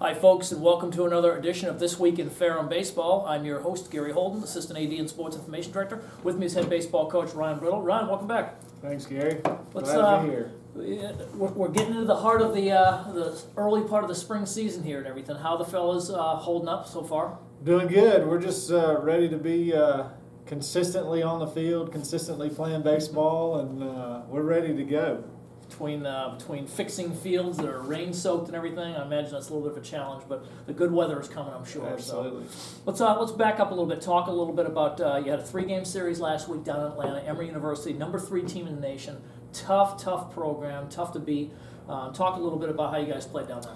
Hi, folks, and welcome to another edition of This Week in Ferrum Baseball. I'm your host, Gary Holden, Assistant AD and Sports Information Director. With me is head baseball coach Ryan Brittle. Ryan, welcome back. Thanks, Gary. Let's, Glad to be here. We're getting into the heart of the early part of the spring season here and everything. How the fellas holding up so far? Doing good. We're just ready to be consistently on the field, consistently playing baseball, and we're ready to go. Between fixing fields that are rain-soaked and everything, I imagine that's a little bit of a challenge, but the good weather is coming, I'm sure. Absolutely. So let's back up a little bit, talk a little bit about, you had a 3-game series last week down in Atlanta, Emory University, number 3 team in the nation. Tough program, tough to beat. Talk a little bit about how you guys played down there.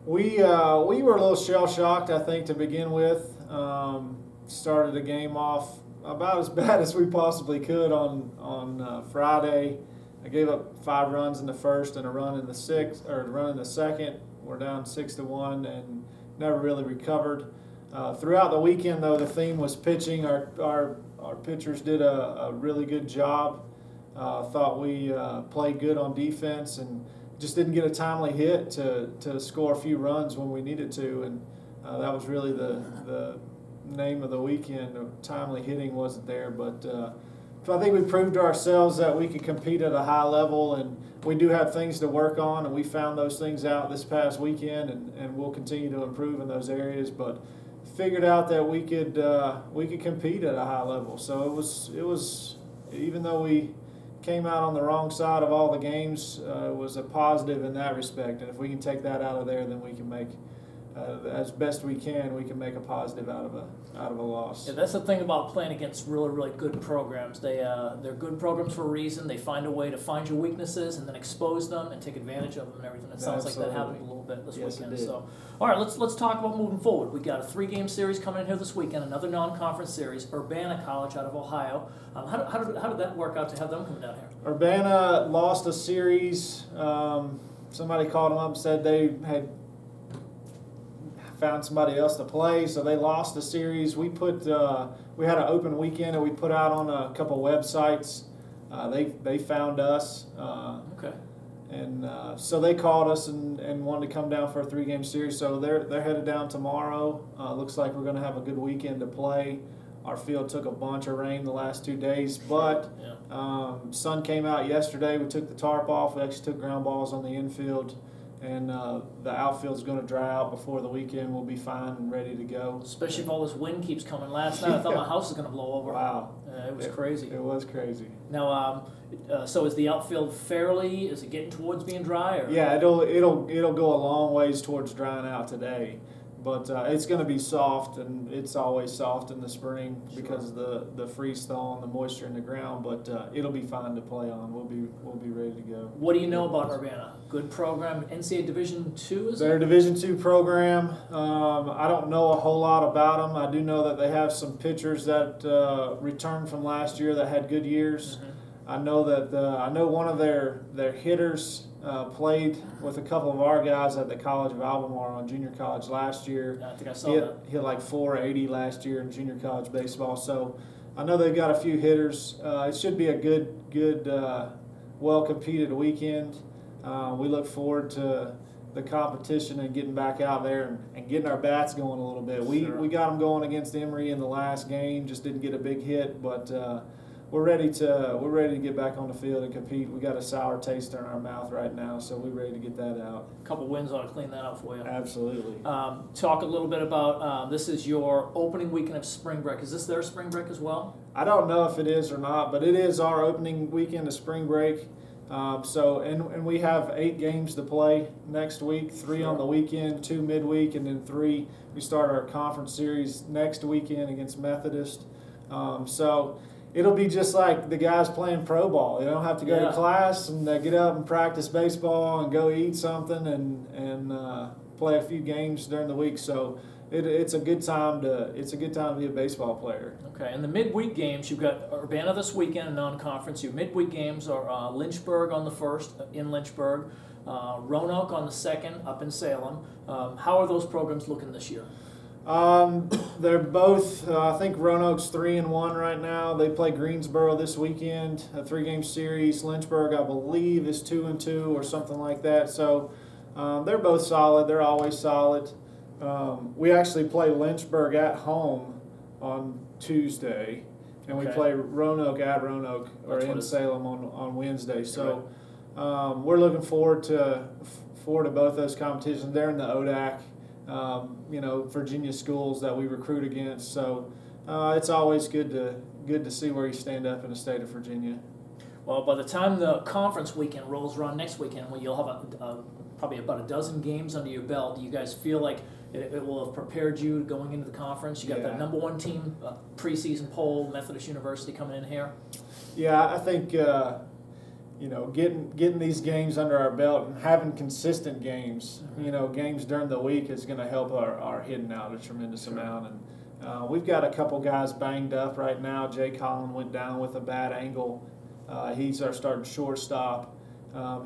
We were a little shell-shocked, I think, to begin with. Started the game off about as bad as we possibly could on Friday. I gave up 5 runs in the first and a run in the second. We're down 6-1 and never really recovered. Throughout the weekend, though, the theme was pitching. Our pitchers did a really good job. Thought we played good on defense and just didn't get a timely hit to score a few runs when we needed to, and that was really the name of the weekend. Timely hitting wasn't there, but so I think we proved to ourselves that we could compete at a high level, and we do have things to work on, and we found those things out this past weekend, and we'll continue to improve in those areas. But figured out that we could compete at a high level. So it was even though we came out on the wrong side of all the games, it was a positive in that respect. And if we can take that out of there, then we can make as best we can make a positive out of a loss. Yeah, that's the thing about playing against really good programs. They're good programs for a reason. They find a way to find your weaknesses and then expose them and take advantage of them and everything. It sounds like that happened a little bit this weekend. So, all right, let's talk about moving forward. We got a 3-game series coming in here this weekend, another non-conference series. Urbana College out of Ohio. How did that work out to have them coming down here? Urbana lost a series. Somebody called them up and said they had found somebody else to play, so they lost the series. We had an open weekend and we put out on a couple websites. They found us. Okay. And so they called us and wanted to come down for a 3-game series. So they're headed down tomorrow. Looks like we're going to have a good weekend to play. Our field took a bunch of rain the last 2 days, but sun came out yesterday. We took the tarp off. We actually took ground balls on the infield. And the outfield's going to dry out before the weekend. We'll be fine and ready to go. Especially if all this wind keeps coming. Last night I thought my house was going to blow over. Wow. It was crazy. It was crazy. Now, so is the outfield fairly, is it getting towards being dry? Or? Yeah, it'll go a long ways towards drying out today. But it's going to be soft, and it's always soft in the spring because of the freeze thaw and the moisture in the ground. But it'll be fine to play on. We'll be ready to go. What do you know about Urbana? Good program, NCAA Division II, is it? They're a Division II program. I don't know a whole lot about them. I do know that they have some pitchers that returned from last year that had good years. Mm-hmm. I know one of their hitters played with a couple of our guys at the College of Albemarle on junior college last year. Yeah, I think I saw that. Hit like 480 last year in junior college baseball. So I know they've got a few hitters. It should be a good, well-competed weekend. We look forward to the competition and getting back out there and getting our bats going a little bit. We got them going against Emory in the last game. Just didn't get a big hit, but we're ready to get back on the field and compete. We got a sour taste in our mouth right now, so we're ready to get that out. A couple wins ought to clean that up for you. Absolutely. Talk a little bit about this is your opening weekend of spring break. Is this their spring break as well? I don't know if it is or not, but it is our opening weekend of spring break. And we have 8 games to play next week, 3 on the weekend, 2 midweek, and then 3 we start our conference series next weekend against Methodist. So it'll be just like the guys playing pro ball. You don't have to go to class and get up and practice baseball and go eat something and play a few games during the week. So it's a good time to be a baseball player. Okay, and the midweek games, you've got Urbana this weekend, a non-conference. Your midweek games are Lynchburg on the 1st in Lynchburg, Roanoke on the 2nd up in Salem. How are those programs looking this year? They're both, I think Roanoke's 3-1 right now. They play Greensboro this weekend, a 3-game series. Lynchburg, I believe, is 2-2 or something like that. So they're both solid. They're always solid. We actually play Lynchburg at home on Tuesday, and we Okay. play Roanoke at Roanoke, or That's what in it's- Salem on Wednesday. So we're looking forward to both those competitions. They're in the ODAC, Virginia schools that we recruit against. So it's always good to see where you stand up in the state of Virginia. Well, by the time the conference weekend rolls around next weekend, when you'll have probably about a dozen games under your belt, do you guys feel like it will have prepared you going into the conference? You got the number one team preseason poll, Methodist University, coming in here. Yeah, I think getting these games under our belt and having consistent games, games during the week is going to help our hitting out a tremendous amount. And we've got a couple guys banged up right now. Jay Collin went down with a bad ankle. He's our starting shortstop.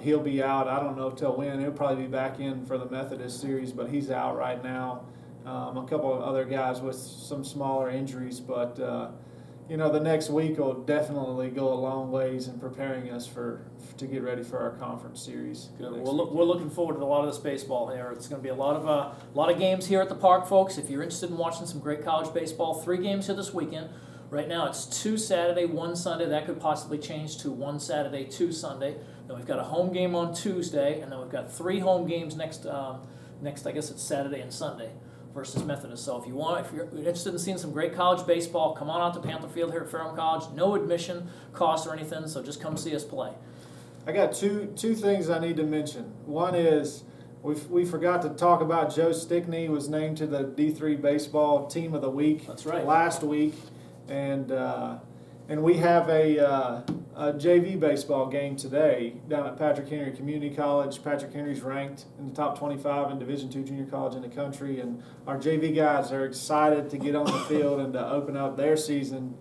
He'll be out. I don't know till when. He'll probably be back in for the Methodist series, but he's out right now. A couple of other guys with some smaller injuries, but the next week will definitely go a long ways in preparing us to get ready for our conference series. Good. We're looking forward to a lot of this baseball here. It's going to be a lot of games here at the park, folks. If you're interested in watching some great college baseball, 3 games here this weekend. Right now it's 2 Saturday, 1 Sunday. That could possibly change to 1 Saturday, 2 Sunday. Then we've got a home game on Tuesday, and then we've got 3 home games next. I guess it's Saturday and Sunday versus Methodist. So if you're interested in seeing some great college baseball, come on out to Panther Field here at Ferrum College. No admission costs or anything, so just come see us play. I got two things I need to mention. One is we forgot to talk about Joe Stickney was named to the D3 Baseball Team of the Week. That's right. Last week, and we have a JV baseball game today down at Patrick Henry Community College. Patrick Henry's ranked in the top 25 in Division II junior college in the country, and our JV guys are excited to get on the field and to open up their season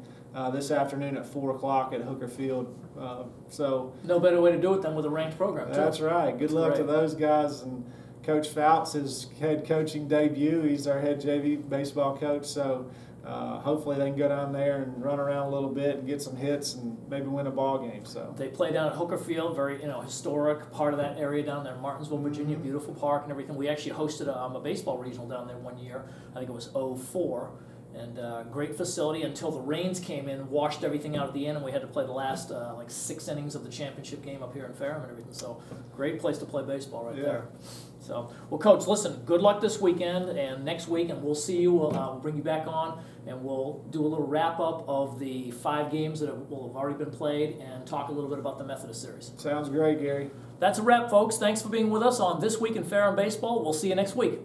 this afternoon at 4 o'clock at Hooker Field. So no better way to do it than with a ranked program, too. That's right. Good luck to those guys. And Coach Fouts, his head coaching debut. He's our head JV baseball coach. So hopefully they can go down there and run around a little bit and get some hits and maybe win a ball game. So they play down at Hooker Field, very historic part of that area down there in Martinsville, Virginia. Beautiful park and everything. We actually hosted a baseball regional down there one year. I think it was 2004. And great facility until the rains came in, washed everything out at the end, and we had to play the last 6 innings of the championship game up here in Ferrum and everything. So great place to play baseball right there. So, well, Coach, listen, good luck this weekend and next week, and we'll see you. We'll bring you back on, and we'll do a little wrap-up of the 5 games that will have already been played and talk a little bit about the Methodist series. Sounds great, Gary. That's a wrap, folks. Thanks for being with us on This Week in Ferrum Baseball. We'll see you next week.